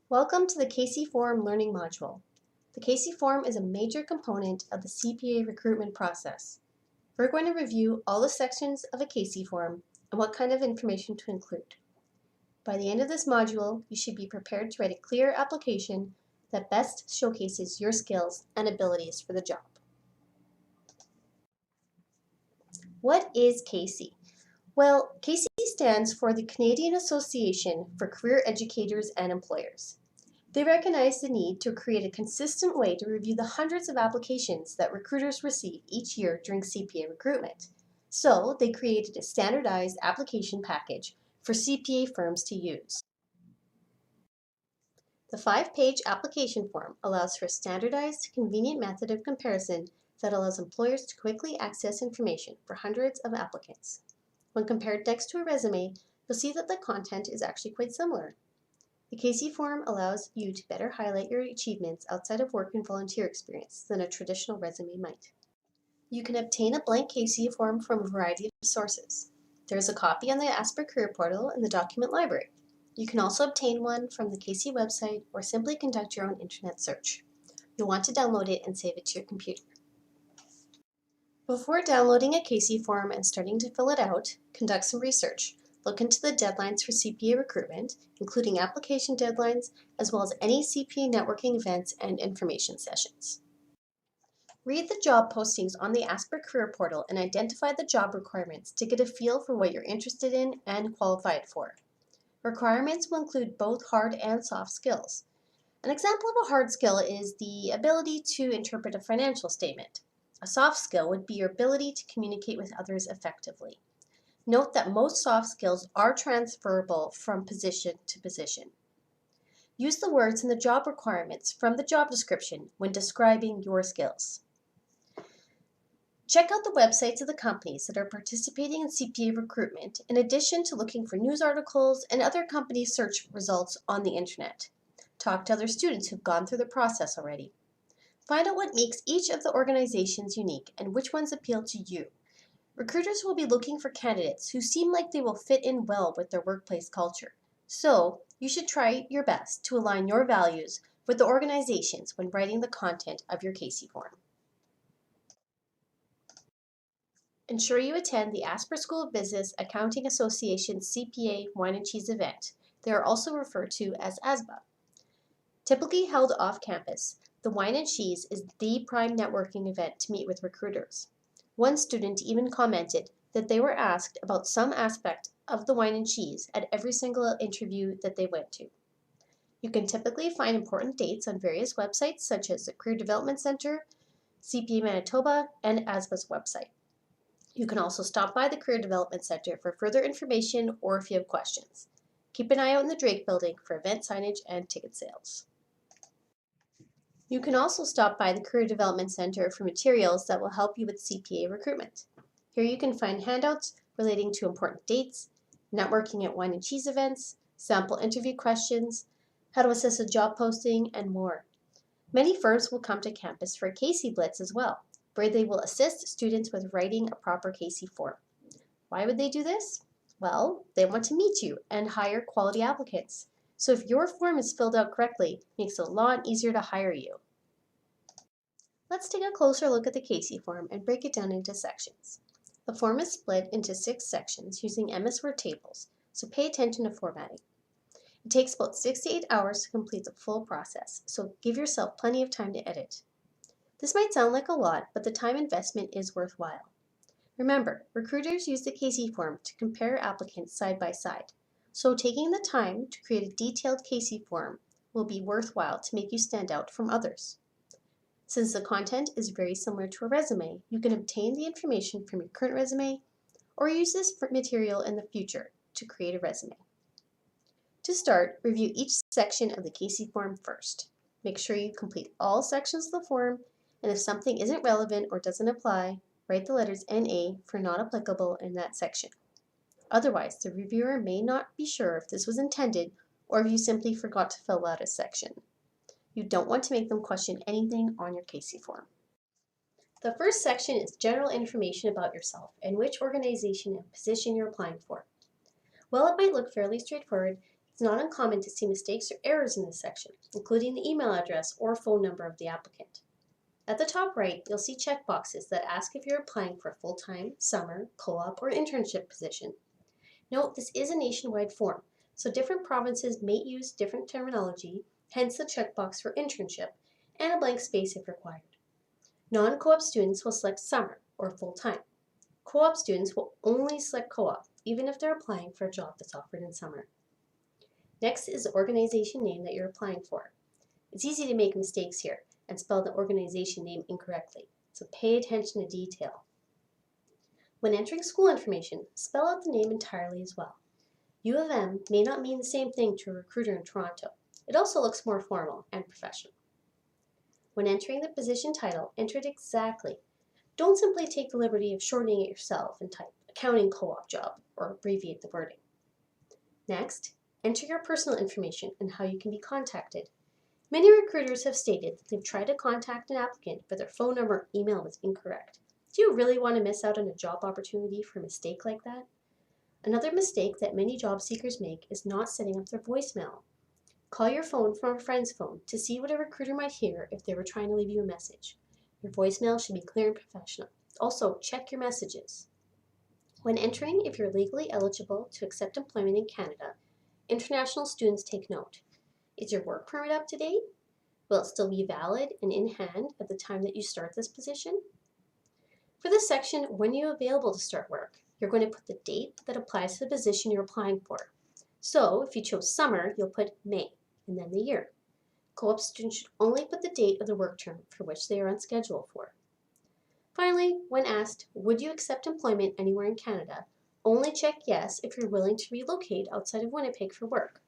Welcome to the CACEE Forum Learning Module. The CACEE Forum is a major component of the CPA recruitment process. We're going to review all the sections of a CACEE form and what kind of information to include. By the end of this module, you should be prepared to write a clear application that best showcases your skills and abilities for the job. What is CACEE? Well, CACEE stands for the Canadian Association for Career Educators and Employers. They recognize the need to create a consistent way to review the hundreds of applications that recruiters receive each year during CPA recruitment. So they created a standardized application package for CPA firms to use. The 5-page application form allows for a standardized, convenient method of comparison that allows employers to quickly access information for hundreds of applicants. When compared next to a resume, you'll see that the content is actually quite similar. The CACEE form allows you to better highlight your achievements outside of work and volunteer experience than a traditional resume might. You can obtain a blank CACEE form from a variety of sources. There is a copy on the Asper Career Portal in the document library. You can also obtain one from the CACEE website or simply conduct your own internet search. You'll want to download it and save it to your computer. Before downloading a CACEE form and starting to fill it out, conduct some research. Look into the deadlines for CPA recruitment, including application deadlines, as well as any CPA networking events and information sessions. Read the job postings on the Asper Career Portal and identify the job requirements to get a feel for what you're interested in and qualified for. Requirements will include both hard and soft skills. An example of a hard skill is the ability to interpret a financial statement. A soft skill would be your ability to communicate with others effectively. Note that most soft skills are transferable from position to position. Use the words in the job requirements from the job description when describing your skills. Check out the websites of the companies that are participating in CPA recruitment in addition to looking for news articles and other company search results on the internet. Talk to other students who've gone through the process already. Find out what makes each of the organizations unique and which ones appeal to you. Recruiters will be looking for candidates who seem like they will fit in well with their workplace culture. So, you should try your best to align your values with the organizations when writing the content of your CACEE form. Ensure you attend the Asper School of Business Accounting Association CPA Wine and Cheese event. They are also referred to as ASBA. Typically held off campus, the Wine and Cheese is the prime networking event to meet with recruiters. One student even commented that they were asked about some aspect of the wine and cheese at every single interview that they went to. You can typically find important dates on various websites such as the Career Development Center, CPA Manitoba, and ASBA's website. You can also stop by the Career Development Center for further information or if you have questions. Keep an eye out in the Drake building for event signage and ticket sales. You can also stop by the Career Development Center for materials that will help you with CPA recruitment. Here you can find handouts relating to important dates, networking at wine and cheese events, sample interview questions, how to assess a job posting, and more. Many firms will come to campus for a CACEE Blitz as well, where they will assist students with writing a proper CACEE form. Why would they do this? Well, they want to meet you and hire quality applicants. So if your form is filled out correctly, it makes it a lot easier to hire you. Let's take a closer look at the CACEE form and break it down into sections. The form is split into 6 sections using MS Word tables, so pay attention to formatting. It takes about 6 to 8 hours to complete the full process, so give yourself plenty of time to edit. This might sound like a lot, but the time investment is worthwhile. Remember, recruiters use the CACEE form to compare applicants side by side, so taking the time to create a detailed CACEE form will be worthwhile to make you stand out from others. Since the content is very similar to a resume, you can obtain the information from your current resume or use this material in the future to create a resume. To start, review each section of the CACEE form first. Make sure you complete all sections of the form, and if something isn't relevant or doesn't apply, write the letters NA for not applicable in that section. Otherwise, the reviewer may not be sure if this was intended or if you simply forgot to fill out a section. You don't want to make them question anything on your CACEE form. The first section is general information about yourself and which organization and position you're applying for. While it might look fairly straightforward, It's not uncommon to see mistakes or errors in this section, including the email address or phone number of the applicant. At the top right, you'll see checkboxes that ask if you're applying for a full-time, summer, co-op, or internship position. Note, this is a nationwide form, so different provinces may use different terminology, hence the checkbox for internship, and a blank space if required. Non-co-op students will select summer or full-time. Co-op students will only select co-op, even if they're applying for a job that's offered in summer. Next is the organization name that you're applying for. It's easy to make mistakes here and spell the organization name incorrectly, so pay attention to detail. When entering school information, spell out the name entirely as well. U of M may not mean the same thing to a recruiter in Toronto. It also looks more formal and professional. When entering the position title, enter it exactly. Don't simply take the liberty of shortening it yourself and type accounting co-op job or abbreviate the wording. Next, enter your personal information and how you can be contacted. Many recruiters have stated that they've tried to contact an applicant, but their phone number or email was incorrect. Do you really want to miss out on a job opportunity for a mistake like that? Another mistake that many job seekers make is not setting up their voicemail. Call your phone from a friend's phone to see what a recruiter might hear if they were trying to leave you a message. Your voicemail should be clear and professional. Also, check your messages. When entering if you're legally eligible to accept employment in Canada, international students take note. Is your work permit up to date? Will it still be valid and in hand at the time that you start this position? For this section, when you're available to start work, you're going to put the date that applies to the position you're applying for. So if you chose summer, you'll put May and then the year. Co-op students should only put the date of the work term for which they are on schedule for. Finally, when asked, would you accept employment anywhere in Canada, only check yes if you're willing to relocate outside of Winnipeg for work.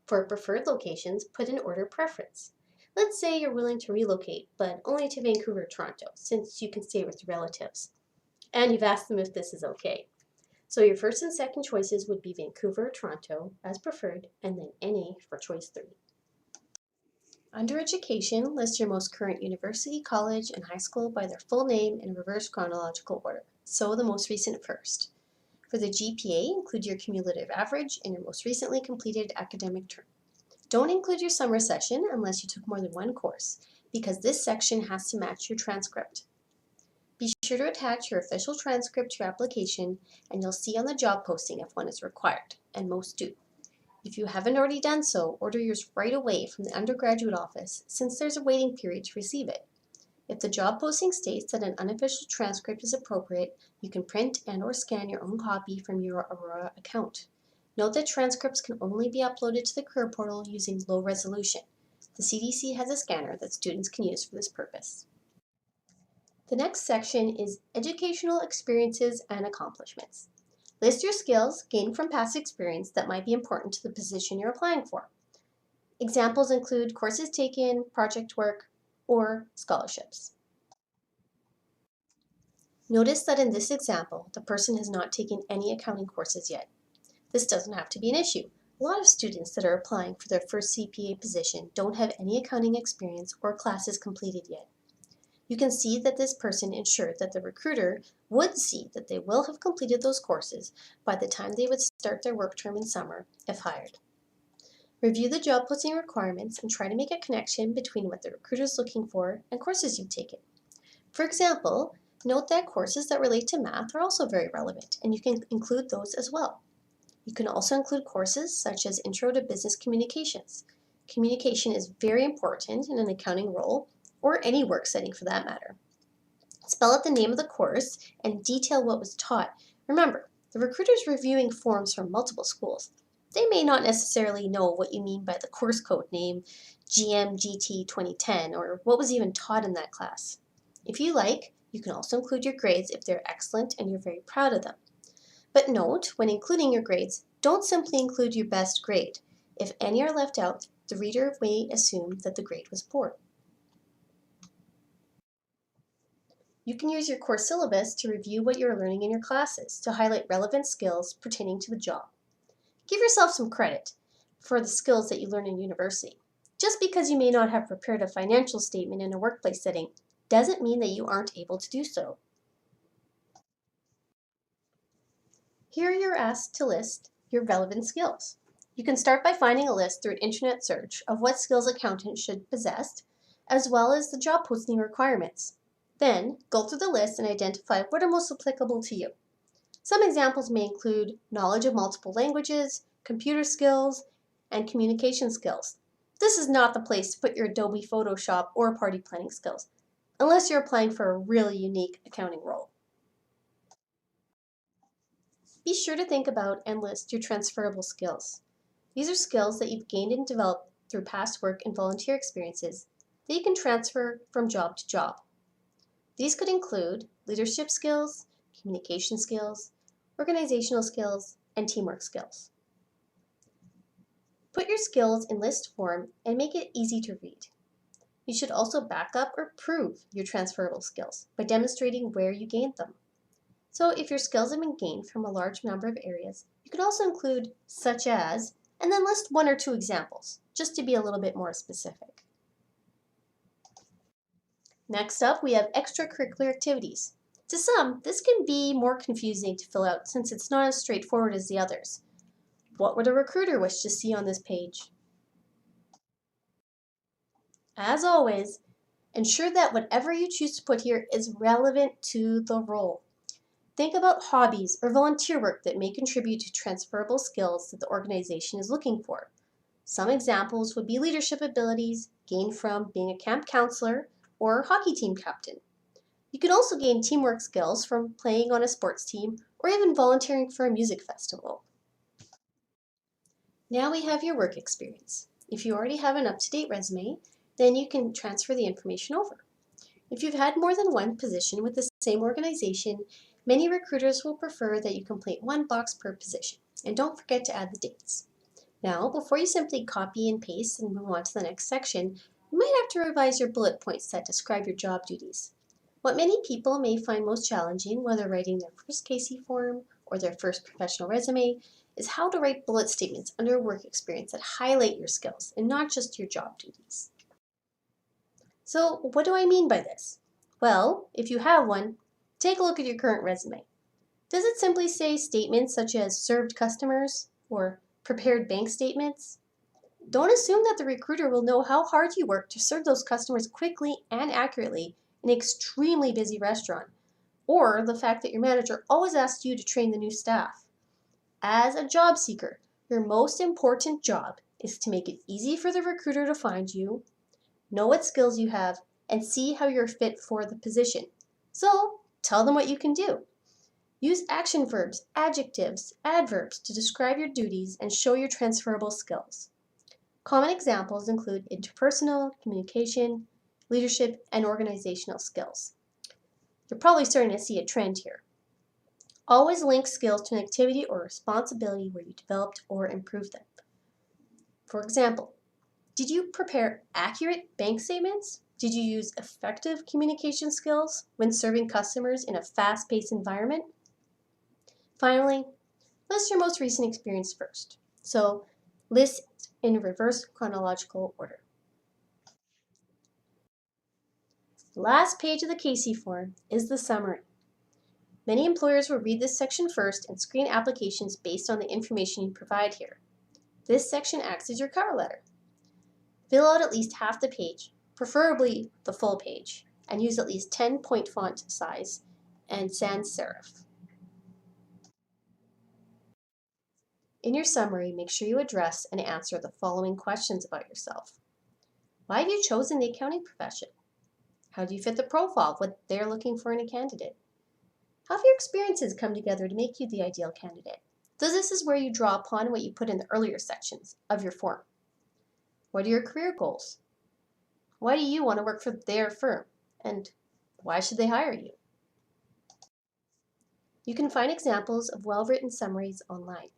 For preferred locations, put in order preference. Let's say you're willing to relocate, but only to Vancouver or Toronto, since you can stay with relatives. And you've asked them if this is okay. So your first and second choices would be Vancouver or Toronto as preferred, and then NA for choice 3. Under education, list your most current university, college, and high school by their full name in reverse chronological order, so the most recent first. For the GPA, include your cumulative average and your most recently completed academic term. Don't include your summer session unless you took more than one course, because this section has to match your transcript. Be sure to attach your official transcript to your application, and you'll see on the job posting if one is required, and most do. If you haven't already done so, order yours right away from the undergraduate office, since there's a waiting period to receive it. If the job posting states that an unofficial transcript is appropriate, you can print and/or scan your own copy from your Aurora account. Note that transcripts can only be uploaded to the career portal using low resolution. The CDC has a scanner that students can use for this purpose. The next section is Educational Experiences and Accomplishments. List your skills gained from past experience that might be important to the position you're applying for. Examples include courses taken, project work, or scholarships. Notice that in this example, the person has not taken any accounting courses yet. This doesn't have to be an issue. A lot of students that are applying for their first CPA position don't have any accounting experience or classes completed yet. You can see that this person ensured that the recruiter would see that they will have completed those courses by the time they would start their work term in summer, if hired. Review the job posting requirements and try to make a connection between what the recruiter is looking for and courses you've taken. For example, note that courses that relate to math are also very relevant, and you can include those as well. You can also include courses such as Intro to Business Communications. Communication is very important in an accounting role, or any work setting for that matter. Spell out the name of the course and detail what was taught. Remember, the recruiter is reviewing forms from multiple schools. They may not necessarily know what you mean by the course code name GMGT 2010 or what was even taught in that class. If you like, you can also include your grades if they're excellent and you're very proud of them. But note, when including your grades, don't simply include your best grade. If any are left out, the reader may assume that the grade was poor. You can use your course syllabus to review what you're learning in your classes to highlight relevant skills pertaining to the job. Give yourself some credit for the skills that you learn in university. Just because you may not have prepared a financial statement in a workplace setting doesn't mean that you aren't able to do so. Here you're asked to list your relevant skills. You can start by finding a list through an internet search of what skills accountants should possess, as well as the job posting requirements. Then, go through the list and identify what are most applicable to you. Some examples may include knowledge of multiple languages, computer skills, and communication skills. This is not the place to put your Adobe Photoshop or party planning skills, unless you're applying for a really unique accounting role. Be sure to think about and list your transferable skills. These are skills that you've gained and developed through past work and volunteer experiences that you can transfer from job to job. These could include leadership skills, communication skills, organizational skills, and teamwork skills. Put your skills in list form and make it easy to read. You should also back up or prove your transferable skills by demonstrating where you gained them. So if your skills have been gained from a large number of areas, you could also include such as, and then list one or two examples, just to be a little bit more specific. Next up, we have extracurricular activities. To some, this can be more confusing to fill out since it's not as straightforward as the others. What would a recruiter wish to see on this page? As always, ensure that whatever you choose to put here is relevant to the role. Think about hobbies or volunteer work that may contribute to transferable skills that the organization is looking for. Some examples would be leadership abilities gained from being a camp counselor or hockey team captain. You can also gain teamwork skills from playing on a sports team or even volunteering for a music festival. Now we have your work experience. If you already have an up-to-date resume, then you can transfer the information over. If you've had more than one position with the same organization, many recruiters will prefer that you complete one box per position, and don't forget to add the dates. Now, before you simply copy and paste and move on to the next section, you might have to revise your bullet points that describe your job duties. What many people may find most challenging, whether writing their first CACEE form or their first professional resume, is how to write bullet statements under work experience that highlight your skills and not just your job duties. So, what do I mean by this? Well, if you have one, take a look at your current resume. Does it simply say statements such as served customers or prepared bank statements? Don't assume that the recruiter will know how hard you work to serve those customers quickly and accurately in an extremely busy restaurant, or the fact that your manager always asks you to train the new staff. As a job seeker, your most important job is to make it easy for the recruiter to find you, know what skills you have, and see how you're fit for the position. So, tell them what you can do. Use action verbs, adjectives, adverbs to describe your duties and show your transferable skills. Common examples include interpersonal, communication, leadership, and organizational skills. You're probably starting to see a trend here. Always link skills to an activity or responsibility where you developed or improved them. For example, did you prepare accurate bank statements? Did you use effective communication skills when serving customers in a fast-paced environment? Finally, list your most recent experience first. So, list in reverse chronological order. The last page of the CACEE form is the summary. Many employers will read this section first and screen applications based on the information you provide here. This section acts as your cover letter. Fill out at least half the page, preferably the full page, and use at least 10-point font size and sans serif. In your summary, make sure you address and answer the following questions about yourself. Why have you chosen the accounting profession? How do you fit the profile of what they're looking for in a candidate? How have your experiences come together to make you the ideal candidate? So this is where you draw upon what you put in the earlier sections of your form. What are your career goals? Why do you want to work for their firm? And why should they hire you? You can find examples of well-written summaries online.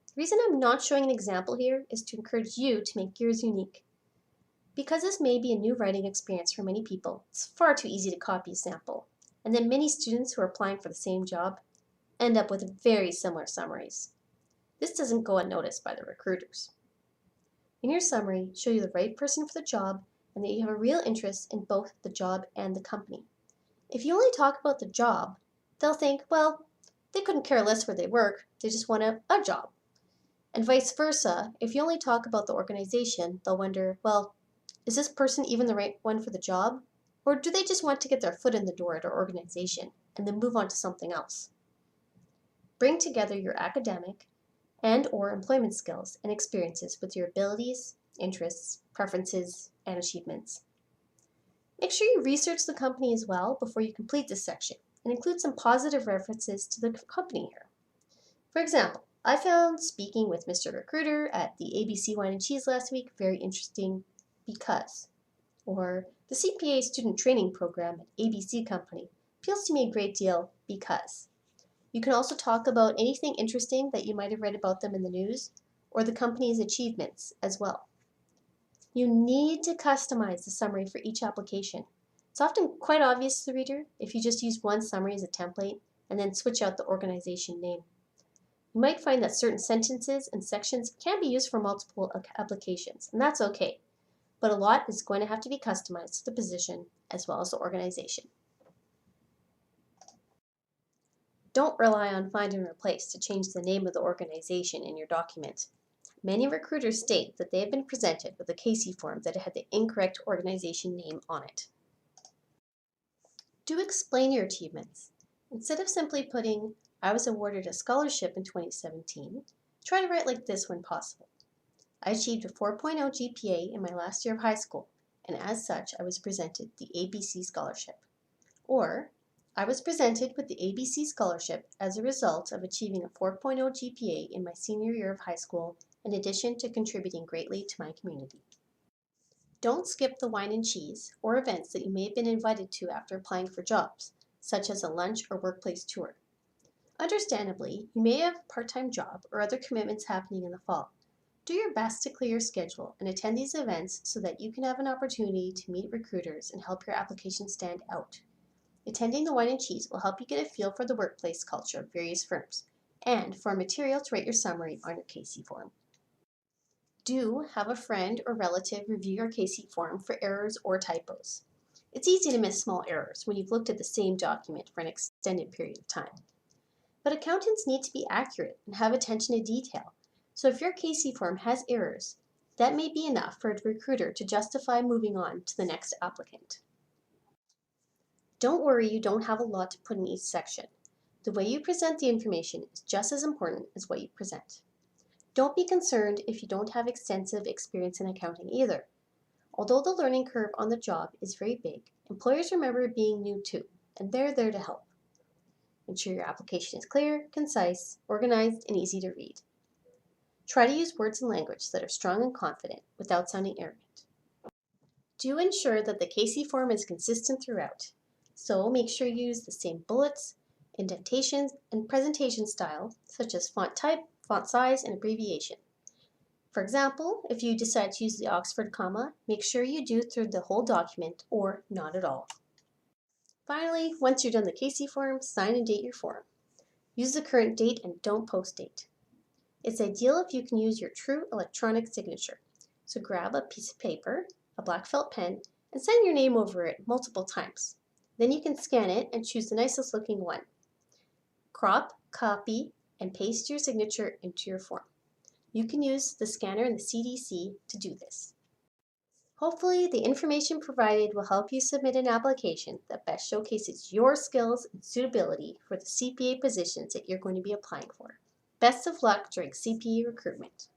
The reason I'm not showing an example here is to encourage you to make yours unique. Because this may be a new writing experience for many people, it's far too easy to copy a sample, and then many students who are applying for the same job end up with very similar summaries. This doesn't go unnoticed by the recruiters. In your summary, show you're the right person for the job and that you have a real interest in both the job and the company. If you only talk about the job, they'll think, well, they couldn't care less where they work, they just want a job. And vice versa, if you only talk about the organization, they'll wonder, well, is this person even the right one for the job? Or do they just want to get their foot in the door at our organization and then move on to something else? Bring together your academic and/or employment skills and experiences with your abilities, interests, preferences, and achievements. Make sure you research the company as well before you complete this section and include some positive references to the company here. For example, I found speaking with Mr. Recruiter at the ABC Wine and Cheese last week very interesting because, or the CPA student training program at ABC Company appeals to me a great deal because. You can also talk about anything interesting that you might have read about them in the news or the company's achievements as well. You need to customize the summary for each application. It's often quite obvious to the reader if you just use one summary as a template and then switch out the organization name. You might find that certain sentences and sections can be used for multiple applications, and that's okay. But a lot is going to have to be customized to the position as well as the organization. Don't rely on find and replace to change the name of the organization in your document. Many recruiters state that they have been presented with a CACEE form that had the incorrect organization name on it. Do explain your achievements. Instead of simply putting, I was awarded a scholarship in 2017, try to write like this when possible. I achieved a 4.0 GPA in my last year of high school, and as such, I was presented the ABC Scholarship. Or, I was presented with the ABC Scholarship as a result of achieving a 4.0 GPA in my senior year of high school, in addition to contributing greatly to my community. Don't skip the wine and cheese or events that you may have been invited to after applying for jobs, such as a lunch or workplace tour. Understandably, you may have a part-time job or other commitments happening in the fall. Do your best to clear your schedule and attend these events so that you can have an opportunity to meet recruiters and help your application stand out. Attending the wine and cheese will help you get a feel for the workplace culture of various firms and for material to write your summary on your CACEE form. Do have a friend or relative review your CACEE form for errors or typos. It's easy to miss small errors when you've looked at the same document for an extended period of time. But accountants need to be accurate and have attention to detail. So if your CACEE form has errors, that may be enough for a recruiter to justify moving on to the next applicant. Don't worry, you don't have a lot to put in each section. The way you present the information is just as important as what you present. Don't be concerned if you don't have extensive experience in accounting either. Although the learning curve on the job is very big, employers remember being new too, and they're there to help. Ensure your application is clear, concise, organized, and easy to read. Try to use words and language that are strong and confident without sounding arrogant. Do ensure that the CACEE form is consistent throughout. So make sure you use the same bullets, indentations, and presentation style, such as font type, font size, and abbreviation. For example, if you decide to use the Oxford comma, make sure you do it through the whole document or not at all. Finally, once you're done the CACEE form, sign and date your form. Use the current date and don't post date. It's ideal if you can use your true electronic signature. So grab a piece of paper, a black felt pen, and sign your name over it multiple times. Then you can scan it and choose the nicest looking one. Crop, copy, and paste your signature into your form. You can use the scanner in the CDC to do this. Hopefully, the information provided will help you submit an application that best showcases your skills and suitability for the CPA positions that you're going to be applying for. Best of luck during CPA recruitment.